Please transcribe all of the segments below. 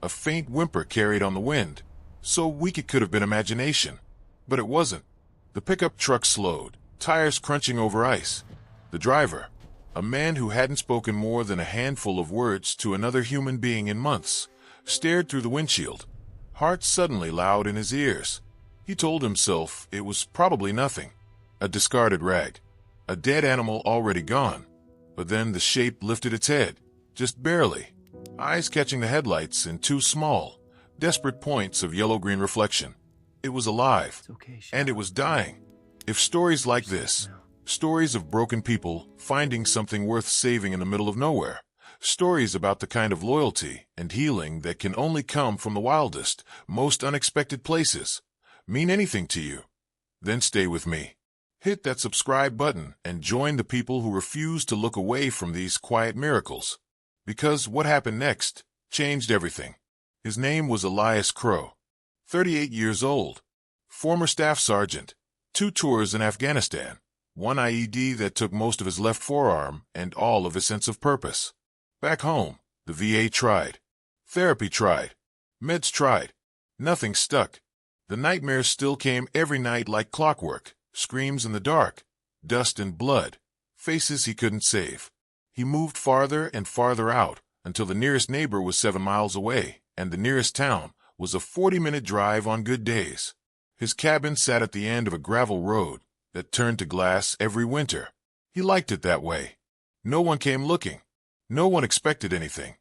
a faint whimper carried on the wind. So weak it could have been imagination. But it wasn't. The pickup truck slowed, tires crunching over ice. The driver, a man who hadn't spoken more than a handful of words to another human being in months, stared through the windshield, heart suddenly loud in his ears. He told himself it was probably nothing. A discarded rag. A dead animal already gone. But then the shape lifted its head, just barely, eyes catching the headlights in two small, desperate points of yellow-green reflection. It was alive, and it was dying. If stories like this, stories of broken people finding something worth saving in the middle of nowhere, stories about the kind of loyalty and healing that can only come from the wildest, most unexpected places, mean anything to you, then stay with me. Hit that subscribe button and join the people who refuse to look away from these quiet miracles. Because what happened next changed everything. His name was Elias Crow, 38 years old, former staff sergeant, 2 tours in Afghanistan, 1 IED that took most of his left forearm and all of his sense of purpose. Back home, the VA tried. Therapy tried. Meds tried. Nothing stuck. The nightmares still came every night like clockwork, screams in the dark, dust and blood, faces he couldn't save. He moved farther and farther out until the nearest neighbor was 7 miles away, and the nearest town was a 40-minute drive on good days. His cabin sat at the end of a gravel road that turned to glass every winter. He liked it that way. No one came looking. No one expected anything.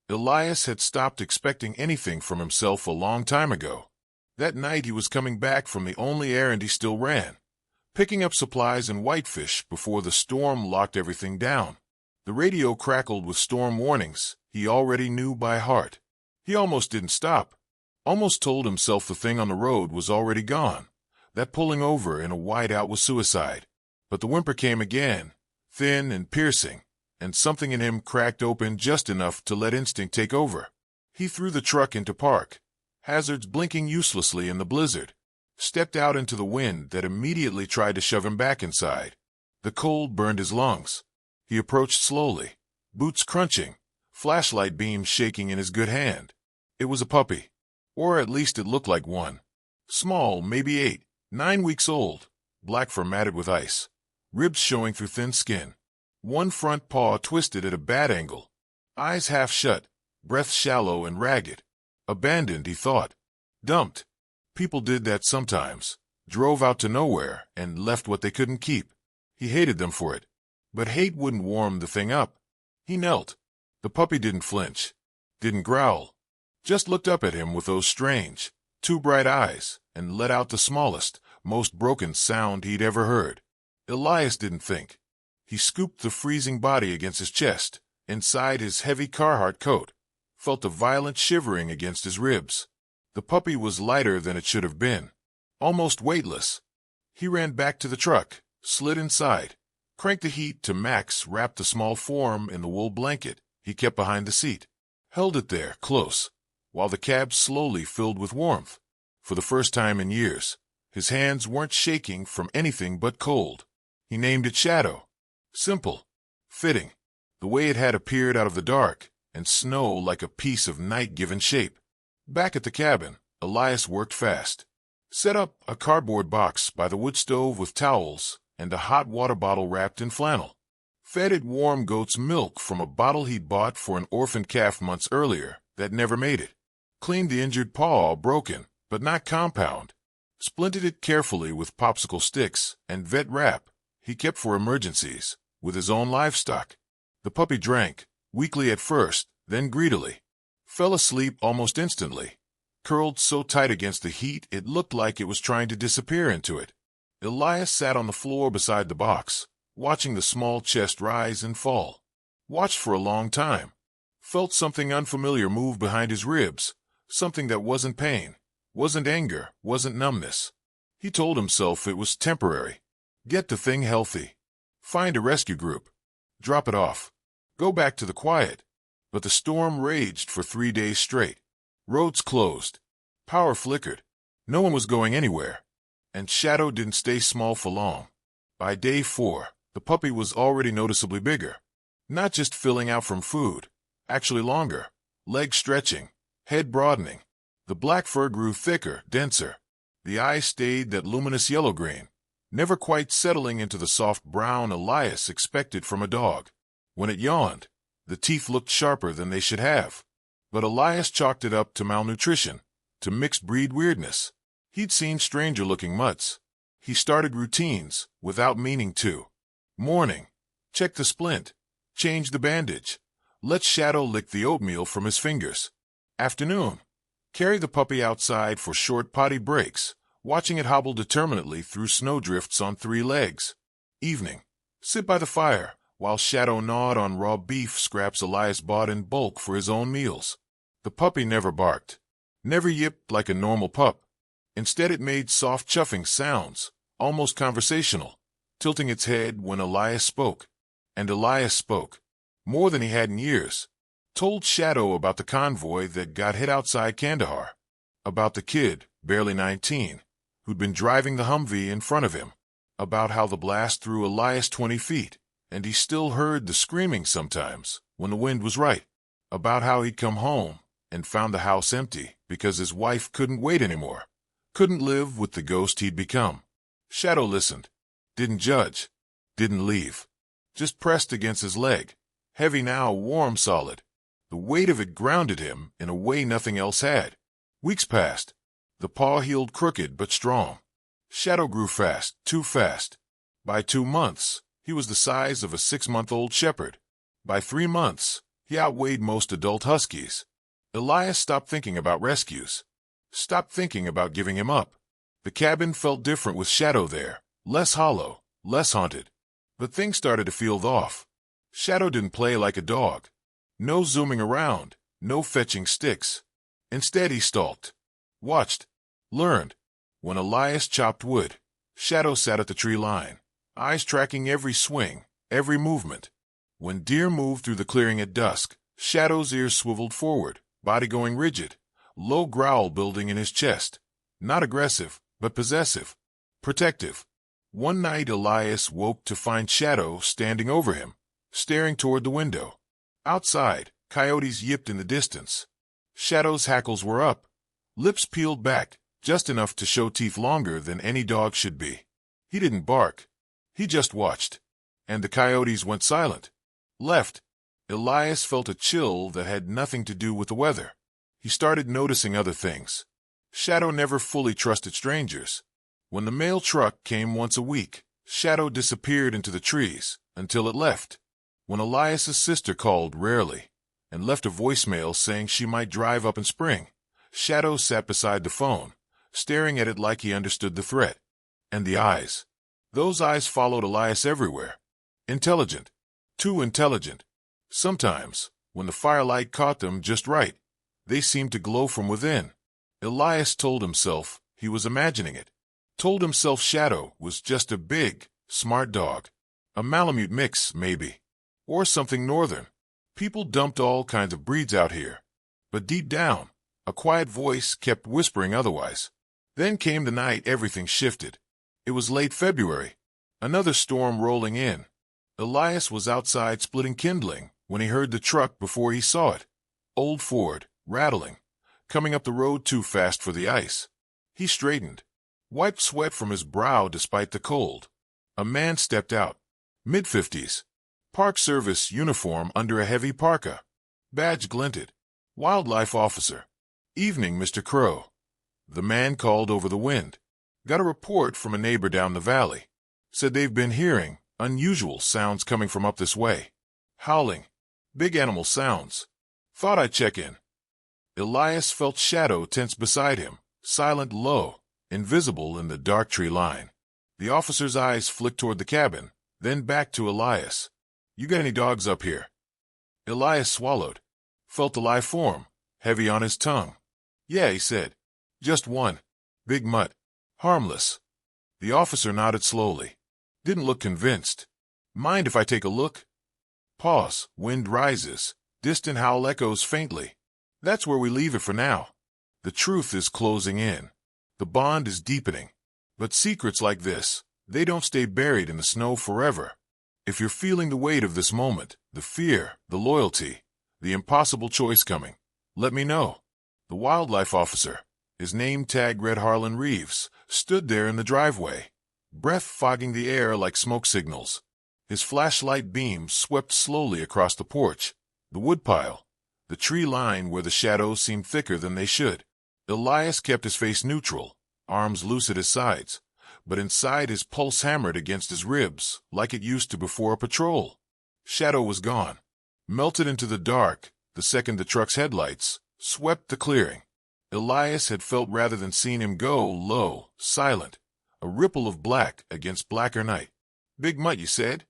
Elias had stopped expecting anything from himself a long time ago. That night he was coming back from the only errand he still ran, picking up supplies and whitefish before the storm locked everything down. The radio crackled with storm warnings he already knew by heart. He almost didn't stop, almost told himself the thing on the road was already gone, that pulling over in a whiteout was suicide. But the whimper came again, thin and piercing, and something in him cracked open just enough to let instinct take over. He threw the truck into park, hazards blinking uselessly in the blizzard, stepped out into the wind that immediately tried to shove him back inside. The cold burned his lungs. He approached slowly, boots crunching, flashlight beam shaking in his good hand. It was a puppy, or at least it looked like one. Small, maybe 8, 9 weeks old, black fur matted with ice, ribs showing through thin skin. One front paw twisted at a bad angle, eyes half shut, breath shallow and ragged. Abandoned, he thought. Dumped. People did that sometimes, drove out to nowhere and left what they couldn't keep. He hated them for it. But hate wouldn't warm the thing up. He knelt. The puppy didn't flinch, didn't growl, just looked up at him with those strange, 2 bright eyes and let out the smallest, most broken sound he'd ever heard. Elias didn't think. He scooped the freezing body against his chest, inside his heavy Carhartt coat, felt a violent shivering against his ribs. The puppy was lighter than it should have been, almost weightless. He ran back to the truck, slid inside, cranked the heat to max, wrapped the small form in the wool blanket he kept behind the seat, held it there, close, while the cab slowly filled with warmth. For the first time in years, his hands weren't shaking from anything but cold. He named it Shadow. Simple, fitting, the way it had appeared out of the dark and snow like a piece of night given shape. Back at the cabin, Elias worked fast. Set up a cardboard box by the wood stove with towels and a hot water bottle wrapped in flannel. Fed it warm goat's milk from a bottle he'd bought for an orphan calf months earlier that never made it. Cleaned the injured paw, broken, but not compound. Splinted it carefully with popsicle sticks and vet wrap he kept for emergencies, with his own livestock. The puppy drank, weakly at first, then greedily. Fell asleep almost instantly, curled so tight against the heat it looked like it was trying to disappear into it. Elias sat on the floor beside the box, watching the small chest rise and fall. Watched for a long time. Felt something unfamiliar move behind his ribs, something that wasn't pain, wasn't anger, wasn't numbness. He told himself it was temporary. Get the thing healthy. Find a rescue group. Drop it off. Go back to the quiet. But the storm raged for 3 days straight. Roads closed. Power flickered. No one was going anywhere. And Shadow didn't stay small for long. By day 4, the puppy was already noticeably bigger. Not just filling out from food, actually longer, legs stretching, head broadening. The black fur grew thicker, denser. The eyes stayed that luminous yellow-green, never quite settling into the soft brown Elias expected from a dog. When it yawned, the teeth looked sharper than they should have. But Elias chalked it up to malnutrition, to mixed-breed weirdness. He'd seen stranger-looking mutts. He started routines, without meaning to. Morning, check the splint, change the bandage, let Shadow lick the oatmeal from his fingers. Afternoon, carry the puppy outside for short potty breaks, watching it hobble determinedly through snowdrifts on 3 legs. Evening, sit by the fire, while Shadow gnawed on raw beef scraps Elias bought in bulk for his own meals. The puppy never barked, never yipped like a normal pup. Instead it made soft chuffing sounds, almost conversational, tilting its head when Elias spoke. And Elias spoke, more than he had in years. Told Shadow about the convoy that got hit outside Kandahar, about the kid, barely 19, who'd been driving the Humvee in front of him, about how the blast threw Elias 20 feet, and he still heard the screaming sometimes, when the wind was right, about how he'd come home and found the house empty because his wife couldn't wait anymore, couldn't live with the ghost he'd become. Shadow listened, didn't judge, didn't leave, just pressed against his leg, heavy now, warm, solid. The weight of it grounded him in a way nothing else had. Weeks passed. The paw healed crooked but strong. Shadow grew fast, too fast. By 2 months, he was the size of a 6-month-old shepherd. By 3 months, he outweighed most adult huskies. Elias stopped thinking about rescues. Stopped thinking about giving him up. The cabin felt different with Shadow there, less hollow, less haunted. But things started to feel off. Shadow didn't play like a dog. No zooming around, no fetching sticks. Instead he stalked, watched, learned. When Elias chopped wood, Shadow sat at the tree line, eyes tracking every swing, every movement. When deer moved through the clearing at dusk, Shadow's ears swiveled forward, body going rigid, low growl building in his chest. Not aggressive, but possessive, protective. One night Elias woke to find Shadow standing over him, staring toward the window. Outside, coyotes yipped in the distance. Shadow's hackles were up, lips peeled back, just enough to show teeth longer than any dog should be. He didn't bark. He just watched. And the coyotes went silent. Left. Elias felt a chill that had nothing to do with the weather. He started noticing other things. Shadow never fully trusted strangers. When the mail truck came once a week, Shadow disappeared into the trees until it left. When Elias's sister called rarely and left a voicemail saying she might drive up in spring, Shadow sat beside the phone, staring at it like he understood the threat. And the eyes. Those eyes followed Elias everywhere. Intelligent. Too intelligent. Sometimes, when the firelight caught them just right, they seemed to glow from within. Elias told himself he was imagining it. Told himself Shadow was just a big, smart dog. A Malamute mix, maybe. Or something northern. People dumped all kinds of breeds out here. But deep down, a quiet voice kept whispering otherwise. Then came the night everything shifted. It was late February. Another storm rolling in. Elias was outside splitting kindling when he heard the truck before he saw it. Old Ford, rattling. Coming up the road too fast for the ice. He straightened. Wiped sweat from his brow despite the cold. A man stepped out. Mid-50s. Park Service uniform under a heavy parka. Badge glinted. Wildlife officer. Evening, Mr. Crow. The man called over the wind. Got a report from a neighbor down the valley. Said they've been hearing unusual sounds coming from up this way. Howling. Big animal sounds. Thought I'd check in. Elias felt Shadow tense beside him, silent, low, invisible in the dark tree line. The officer's eyes flicked toward the cabin, then back to Elias. You got any dogs up here? Elias swallowed. Felt the live form, heavy on his tongue. Yeah, he said. Just one. Big mutt. Harmless. The officer nodded slowly. Didn't look convinced. Mind if I take a look? Pause. Wind rises. Distant howl echoes faintly. That's where we leave it for now. The truth is closing in. The bond is deepening. But secrets like this, they don't stay buried in the snow forever. If you're feeling the weight of this moment, the fear, the loyalty, the impossible choice coming, let me know. The wildlife officer, his name tag read Harlan Reeves, stood there in the driveway, breath fogging the air like smoke signals. His flashlight beam swept slowly across the porch, the woodpile, the tree line where the shadows seemed thicker than they should. Elias kept his face neutral, arms loose at his sides, but inside his pulse hammered against his ribs like it used to before a patrol. Shadow was gone, melted into the dark the second the truck's headlights swept the clearing. Elias had felt rather than seen him go low, silent, a ripple of black against blacker night. "Big mutt, you said?"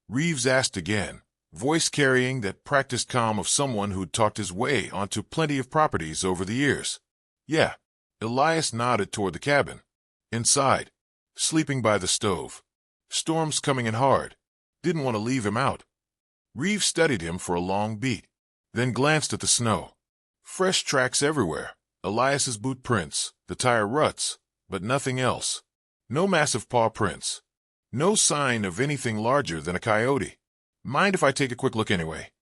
Reeves asked again, voice carrying that practiced calm of someone who'd talked his way onto plenty of properties over the years. "Yeah." Elias nodded toward the cabin. "Inside. Sleeping by the stove. Storm's coming in hard. Didn't want to leave him out." Reeves studied him for a long beat, then glanced at the snow. Fresh tracks everywhere, Elias's boot prints, the tire ruts, but nothing else. No massive paw prints. No sign of anything larger than a coyote. "Mind if I take a quick look anyway?"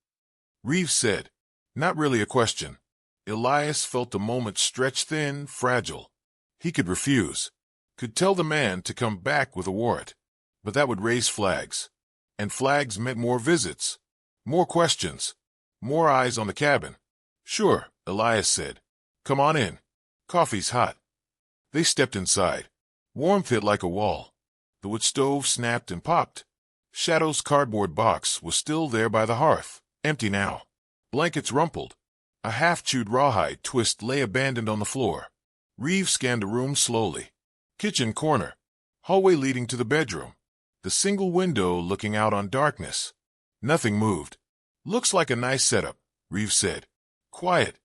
Reeves said. Not really a question. Elias felt the moment stretch thin, fragile. He could refuse, could tell the man to come back with a warrant, but that would raise flags. And flags meant more visits, more questions, more eyes on the cabin. "Sure," Elias said. "Come on in. Coffee's hot." They stepped inside. Warmth hit like a wall. The wood stove snapped and popped. Shadow's cardboard box was still there by the hearth, empty now. Blankets rumpled. A half-chewed rawhide twist lay abandoned on the floor. Reeves scanned the room slowly. Kitchen corner. Hallway leading to the bedroom. The single window looking out on darkness. Nothing moved. "Looks like a nice setup," Reeves said. "Quiet."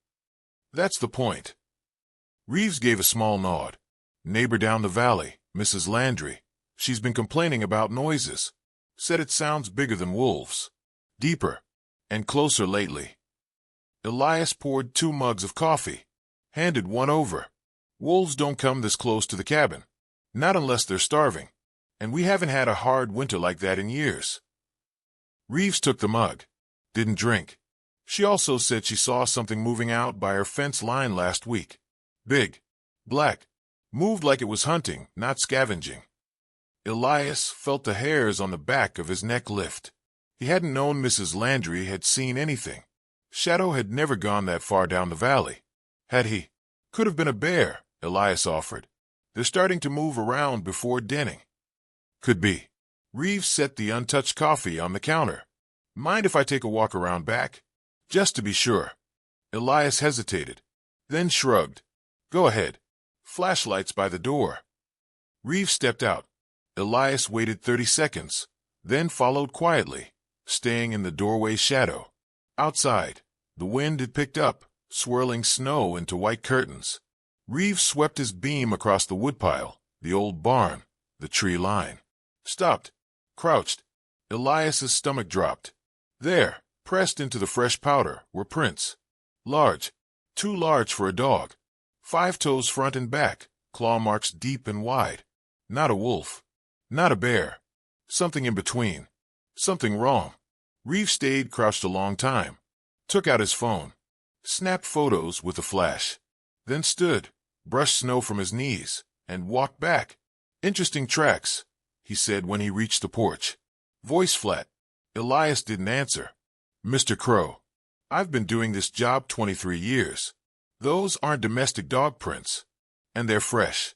"That's the point." Reeves gave a small nod. "Neighbor down the valley, Mrs. Landry. She's been complaining about noises. Said it sounds bigger than wolves. Deeper. And closer lately." Elias poured 2 mugs of coffee. Handed one over. "Wolves don't come this close to the cabin. Not unless they're starving. And we haven't had a hard winter like that in years." Reeves took the mug. Didn't drink. She also said she saw something moving out by her fence line last week. Big. Black. Moved like it was hunting, not scavenging. Elias felt the hairs on the back of his neck lift. He hadn't known Mrs. Landry had seen anything. Shadow had never gone that far down the valley. Had he? Could have been a bear, Elias offered. "They're starting to move around before denning." Could be. Reeves set the untouched coffee on the counter. "Mind if I take a walk around back? Just to be sure." Elias hesitated, then shrugged. "Go ahead. Flashlights by the door." Reeves stepped out. Elias waited 30 seconds, then followed quietly, staying in the doorway's shadow. Outside, the wind had picked up, swirling snow into white curtains. Reeves swept his beam across the woodpile, the old barn, the tree line. Stopped. Crouched. Elias's stomach dropped. There, pressed into the fresh powder, were prints. Large. Too large for a dog. 5 toes front and back, claw marks deep and wide. Not a wolf. Not a bear. Something in between. Something wrong. Reeves stayed crouched a long time. Took out his phone. Snapped photos with a flash. Then stood, brushed snow from his knees, and walked back. "Interesting tracks," he said when he reached the porch. Voice flat. Elias didn't answer. "Mr. Crow, I've been doing this job 23 years. Those aren't domestic dog prints. And they're fresh."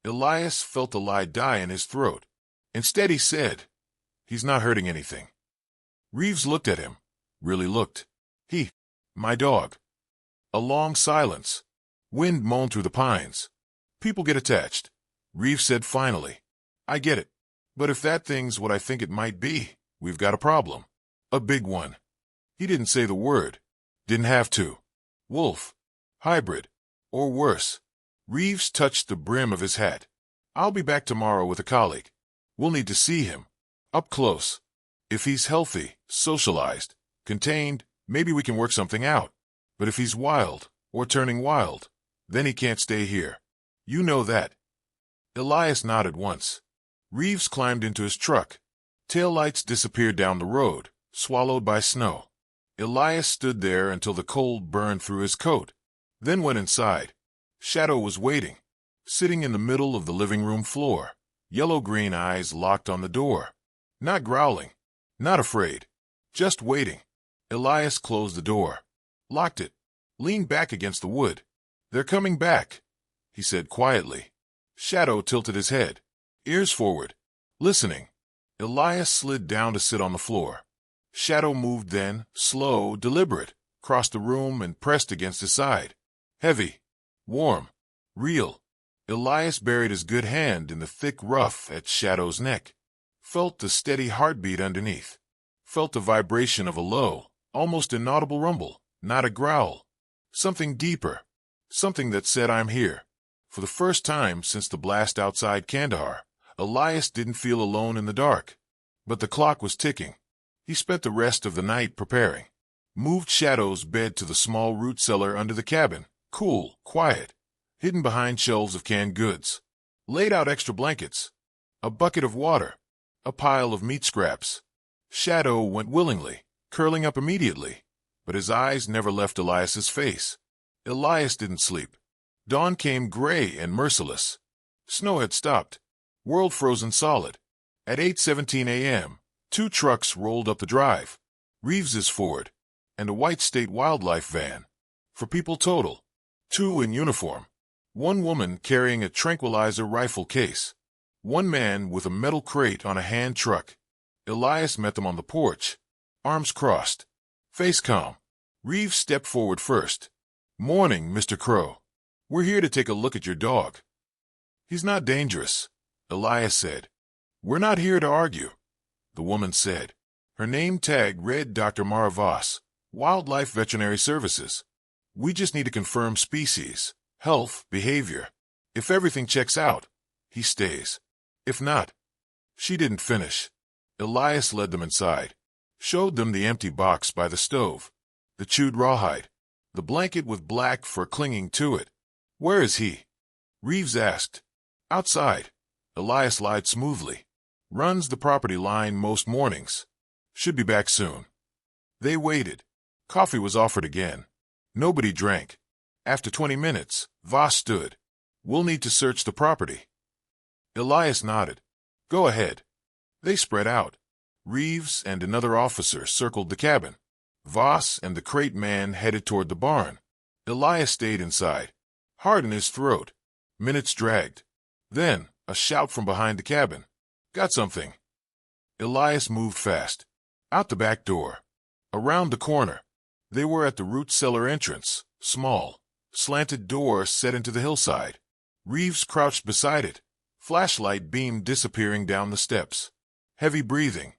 Elias felt the lie die in his throat. Instead he said, "He's not hurting anything." Reeves looked at him. Really looked. My dog." A long silence. Wind moaned through the pines. "People get attached," Reeves said finally. "I get it. But if that thing's what I think it might be, we've got a problem. A big one." He didn't say the word. Didn't have to. Wolf. Hybrid. Or worse. Reeves touched the brim of his hat. "I'll be back tomorrow with a colleague. We'll need to see him. Up close. If he's healthy, socialized, contained, maybe we can work something out. But if he's wild, or turning wild, then he can't stay here. You know that." Elias nodded once. Reeves climbed into his truck. Taillights disappeared down the road, swallowed by snow. Elias stood there until the cold burned through his coat. then went inside. Shadow was waiting, sitting in the middle of the living room floor, yellow-green eyes locked on the door. Not growling, not afraid, just waiting. Elias closed the door, locked it, leaned back against the wood. "They're coming back," he said quietly. Shadow tilted his head, ears forward, listening. Elias slid down to sit on the floor. Shadow moved then, slow, deliberate, crossed the room and pressed against his side. Heavy, warm, real. Elias buried his good hand in the thick ruff at Shadow's neck. Felt the steady heartbeat underneath. Felt the vibration of a low, almost inaudible rumble, not a growl. Something deeper. Something that said, "I'm here." For the first time since the blast outside Kandahar, Elias didn't feel alone in the dark. But the clock was ticking. He spent the rest of the night preparing. Moved Shadow's bed to the small root cellar under the cabin, cool, quiet, hidden behind shelves of canned goods. Laid out extra blankets, a bucket of water, a pile of meat scraps. Shadow went willingly, curling up immediately, but his eyes never left Elias's face. Elias didn't sleep. Dawn came gray and merciless. Snow had stopped. World frozen solid. At 8:17 a.m., 2 trucks rolled up the drive. Reeves's Ford, and a white state wildlife van. For people total. 2 in uniform. 1 woman carrying a tranquilizer rifle case. 1 man with a metal crate on a hand truck. Elias met them on the porch, arms crossed, face calm. Reeves stepped forward first. "Morning, Mr. Crow. We're here to take a look at your dog." "He's not dangerous," Elias said. "We're not here to argue," the woman said. Her name tag read Dr. Mara Voss, Wildlife Veterinary Services. "We just need to confirm species, health, behavior. If everything checks out, he stays. If not..." She didn't finish. Elias led them inside, showed them the empty box by the stove, the chewed rawhide, the blanket with black fur clinging to it. "Where is he?" Reeves asked. "Outside," Elias lied smoothly. "Runs the property line most mornings. Should be back soon." They waited. Coffee was offered again. Nobody drank. After 20 minutes, Voss stood. "We'll need to search the property." Elias nodded. "Go ahead." They spread out. Reeves and another officer circled the cabin. Voss and the crate man headed toward the barn. Elias stayed inside, hard in his throat. Minutes dragged. Then, a shout from behind the cabin. "Got something." Elias moved fast. Out the back door. Around the corner. They were at the root cellar entrance, small, slanted door set into the hillside. Reeves crouched beside it, flashlight beam disappearing down the steps. Heavy breathing.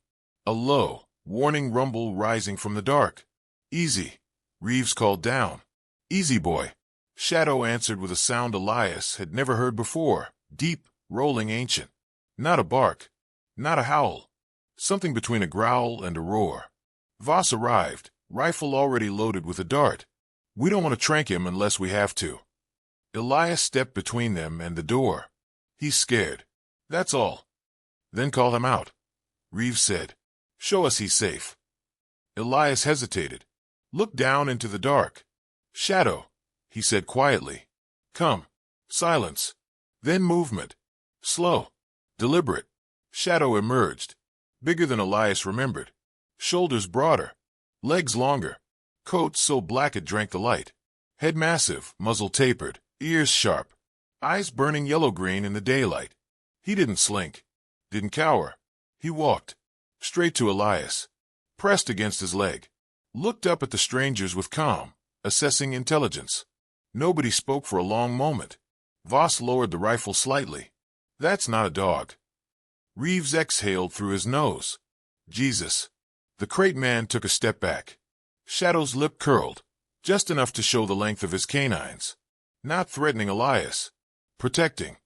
A low, warning rumble rising from the dark. "Easy," Reeves called down. "Easy, boy." Shadow answered with a sound Elias had never heard before, deep, rolling, ancient. Not a bark, not a howl. Something between a growl and a roar. Voss arrived, rifle already loaded with a dart. "We don't want to trank him unless we have to." Elias stepped between them and the door. "He's scared. That's all." "Then call him out," Reeves said. "Show us he's safe." Elias hesitated. Looked down into the dark. "Shadow," he said quietly. "Come." Silence. Then movement. Slow. Deliberate. Shadow emerged. Bigger than Elias remembered. Shoulders broader. Legs longer. Coat so black it drank the light. Head massive, muzzle tapered, ears sharp. Eyes burning yellow-green in the daylight. He didn't slink. Didn't cower. He walked. Straight to Elias. Pressed against his leg. Looked up at the strangers with calm, assessing intelligence. Nobody spoke for a long moment. Voss lowered the rifle slightly. "That's not a dog." Reeves exhaled through his nose. "Jesus." The crate man took a step back. Shadow's lip curled, just enough to show the length of his canines. Not threatening Elias. Protecting.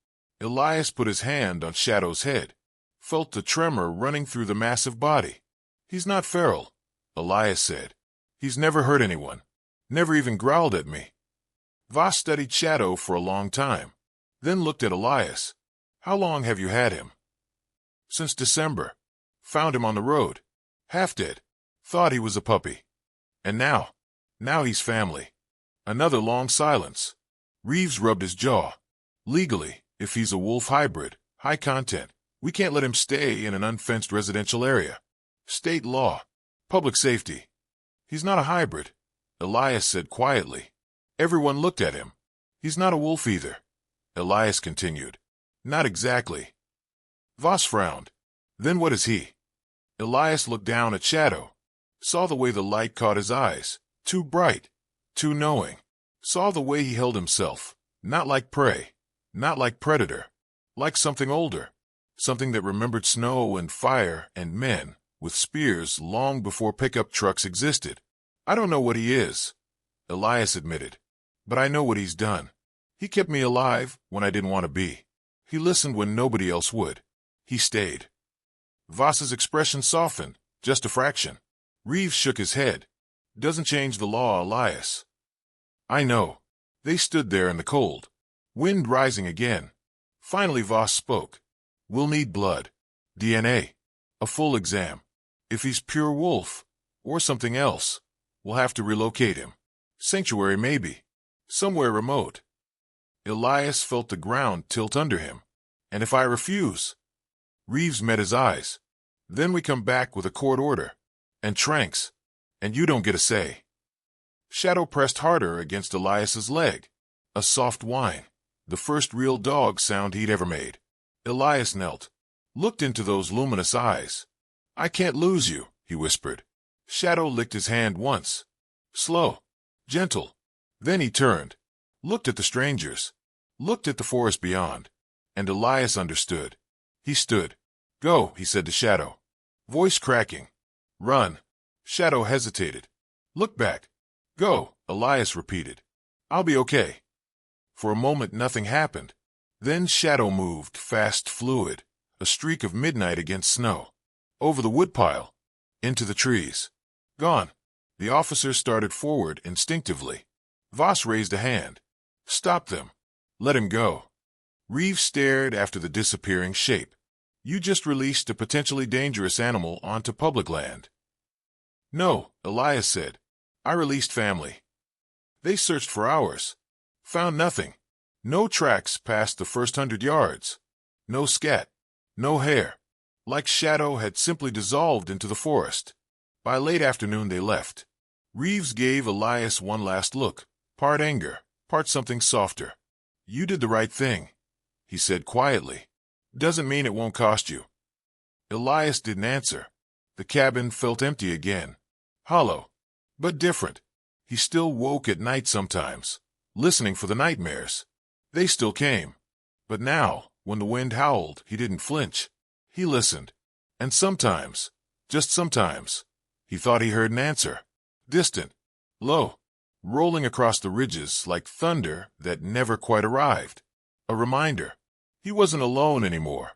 Elias put his hand on Shadow's head. Felt the tremor running through the massive body. "He's not feral," Elias said. "He's never hurt anyone. Never even growled at me." Voss studied Shadow for a long time. Then looked at Elias. "How long have you had him?" "Since December. Found him on the road. Half dead. Thought he was a puppy. And now he's family." Another long silence. Reeves rubbed his jaw. Legally, if he's a wolf hybrid, high content, we can't let him stay in an unfenced residential area. State law. Public safety. He's not a hybrid, Elias said quietly. Everyone looked at him. He's not a wolf either, Elias continued. Not exactly. Voss frowned. Then what is he? Elias looked down at Shadow. Saw the way the light caught his eyes. Too bright. Too knowing. Saw the way he held himself. Not like prey. Not like predator. Like something older. Something that remembered snow and fire and men, with spears long before pickup trucks existed. I don't know what he is, Elias admitted. But I know what he's done. He kept me alive when I didn't want to be. He listened when nobody else would. He stayed. Voss's expression softened, just a fraction. Reeves shook his head. Doesn't change the law, Elias. I know. They stood there in the cold. Wind rising again. Finally Voss spoke. We'll need blood. DNA. A full exam. If he's pure wolf, or something else, we'll have to relocate him. Sanctuary maybe. Somewhere remote. Elias felt the ground tilt under him. And if I refuse? Reeves met his eyes. Then we come back with a court order. And tranks. And you don't get a say. Shadow pressed harder against Elias's leg. A soft whine. The first real dog sound he'd ever made. Elias knelt. Looked into those luminous eyes. I can't lose you, he whispered. Shadow licked his hand once. Slow. Gentle. Then he turned. Looked at the strangers. Looked at the forest beyond. And Elias understood. He stood. Go, he said to Shadow. Voice cracking. Run. Shadow hesitated. Look back. Go, Elias repeated. I'll be okay. For a moment nothing happened. Then Shadow moved, fast, fluid, a streak of midnight against snow. Over the woodpile. Into the trees. Gone. The officers started forward instinctively. Voss raised a hand. Stop them. Let him go. Reeves stared after the disappearing shape. You just released a potentially dangerous animal onto public land. No, Elias said. I released family. They searched for hours. Found nothing. No tracks past the first 100 yards. No scat. No hair. Like Shadow had simply dissolved into the forest. By late afternoon they left. Reeves gave Elias one last look, part anger, part something softer. You did the right thing, he said quietly. Doesn't mean it won't cost you. Elias didn't answer. The cabin felt empty again. Hollow. But different. He still woke at night sometimes, listening for the nightmares. They still came. But now, when the wind howled, he didn't flinch. He listened. And sometimes, just sometimes, he thought he heard an answer. Distant. Low. Rolling across the ridges like thunder that never quite arrived. A reminder. He wasn't alone anymore.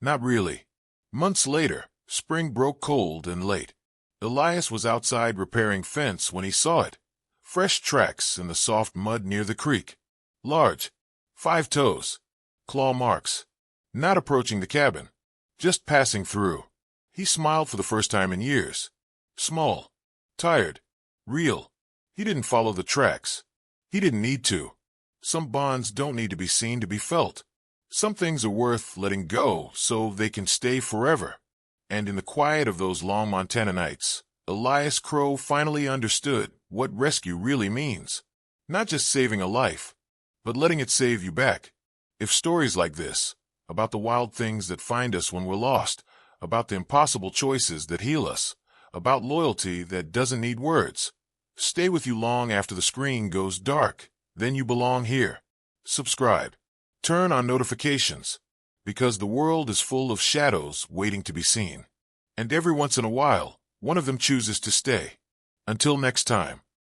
Not really. Months later, spring broke cold and late. Elias was outside repairing fence when he saw it. Fresh tracks in the soft mud near the creek. Large. 5 toes. Claw marks. Not approaching the cabin. Just passing through. He smiled for the first time in years. Small. Tired. Real. He didn't follow the tracks. He didn't need to. Some bonds don't need to be seen to be felt. Some things are worth letting go so they can stay forever. And in the quiet of those long Montana nights, Elias Crow finally understood what rescue really means. Not just saving a life, but letting it save you back. If stories like this, about the wild things that find us when we're lost, about the impossible choices that heal us, about loyalty that doesn't need words, stay with you long after the screen goes dark, then you belong here. Subscribe. Turn on notifications. Because the world is full of shadows waiting to be seen. And every once in a while, one of them chooses to stay. Until next time.